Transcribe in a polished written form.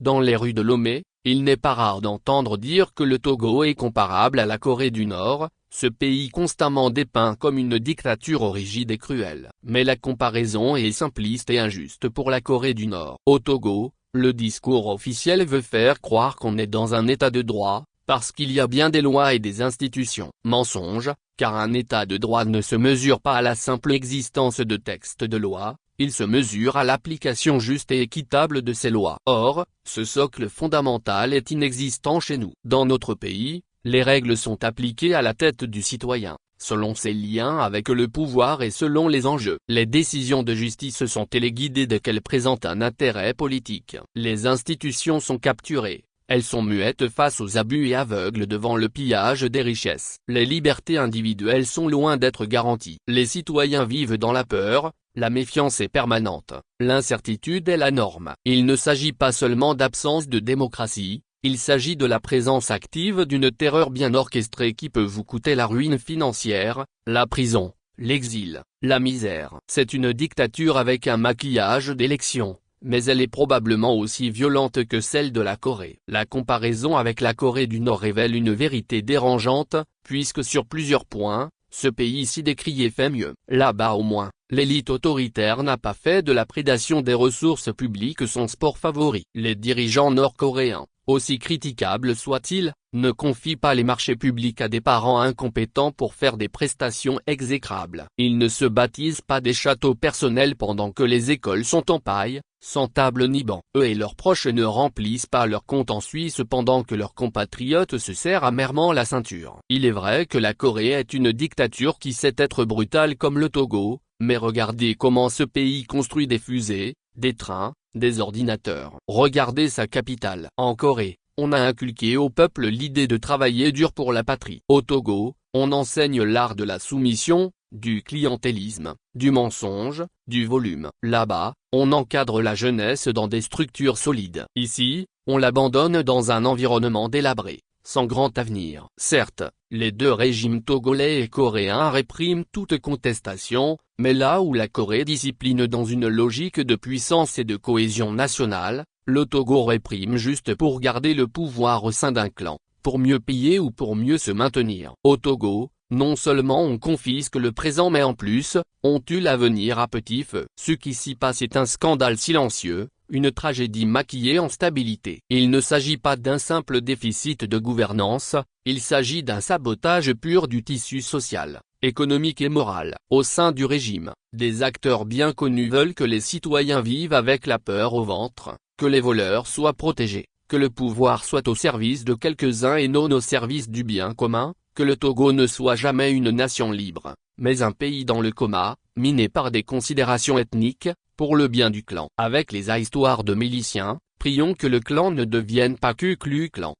Dans les rues de Lomé, il n'est pas rare d'entendre dire que le Togo est comparable à la Corée du Nord, ce pays constamment dépeint comme une dictature rigide et cruelle. Mais la comparaison est simpliste et injuste pour la Corée du Nord. Au Togo, le discours officiel veut faire croire qu'on est dans un état de droit, parce qu'il y a bien des lois et des institutions. Mensonge, car un état de droit ne se mesure pas à la simple existence de textes de loi, il se mesure à l'application juste et équitable de ces lois. Or, ce socle fondamental est inexistant chez nous. Dans notre pays, les règles sont appliquées à la tête du citoyen, selon ses liens avec le pouvoir et selon les enjeux. Les décisions de justice sont téléguidées dès qu'elles présentent un intérêt politique. Les institutions sont capturées. Elles sont muettes face aux abus et aveugles devant le pillage des richesses. Les libertés individuelles sont loin d'être garanties. Les citoyens vivent dans la peur, la méfiance est permanente, l'incertitude est la norme. Il ne s'agit pas seulement d'absence de démocratie, il s'agit de la présence active d'une terreur bien orchestrée qui peut vous coûter la ruine financière, la prison, l'exil, la misère. C'est une dictature avec un maquillage d'élection, mais elle est probablement aussi violente que celle de la Corée. La comparaison avec la Corée du Nord révèle une vérité dérangeante, puisque sur plusieurs points, ce pays si décrié fait mieux. Là-bas au moins, l'élite autoritaire n'a pas fait de la prédation des ressources publiques son sport favori. Les dirigeants nord-coréens, aussi critiquables soient-ils, ne confient pas les marchés publics à des parents incompétents pour faire des prestations exécrables. Ils ne se baptisent pas des châteaux personnels pendant que les écoles sont en paille, sans table ni banc. Eux et leurs proches ne remplissent pas leur compte en Suisse pendant que leurs compatriotes se serrent amèrement la ceinture. Il est vrai que la Corée est une dictature qui sait être brutale comme le Togo, mais regardez comment ce pays construit des fusées, des trains, des ordinateurs. Regardez sa capitale. En Corée, on a inculqué au peuple l'idée de travailler dur pour la patrie. Au Togo, on enseigne l'art de la soumission, du clientélisme, du mensonge, du volume. Là-bas, on encadre la jeunesse dans des structures solides. Ici, on l'abandonne dans un environnement délabré, sans grand avenir. Certes, les deux régimes togolais et coréens répriment toute contestation, mais là où la Corée discipline dans une logique de puissance et de cohésion nationale, le Togo réprime juste pour garder le pouvoir au sein d'un clan, pour mieux payer ou pour mieux se maintenir. Au Togo, non seulement on confisque le présent mais en plus, on tue l'avenir à petit feu. Ce qui s'y passe est un scandale silencieux, une tragédie maquillée en stabilité. Il ne s'agit pas d'un simple déficit de gouvernance, il s'agit d'un sabotage pur du tissu social, économique et moral. Au sein du régime, des acteurs bien connus veulent que les citoyens vivent avec la peur au ventre, que les voleurs soient protégés, que le pouvoir soit au service de quelques-uns et non au service du bien commun, que le Togo ne soit jamais une nation libre, mais un pays dans le coma, miné par des considérations ethniques, pour le bien du clan. Avec les histoires de miliciens, prions que le clan ne devienne pas Ku Klux Klan.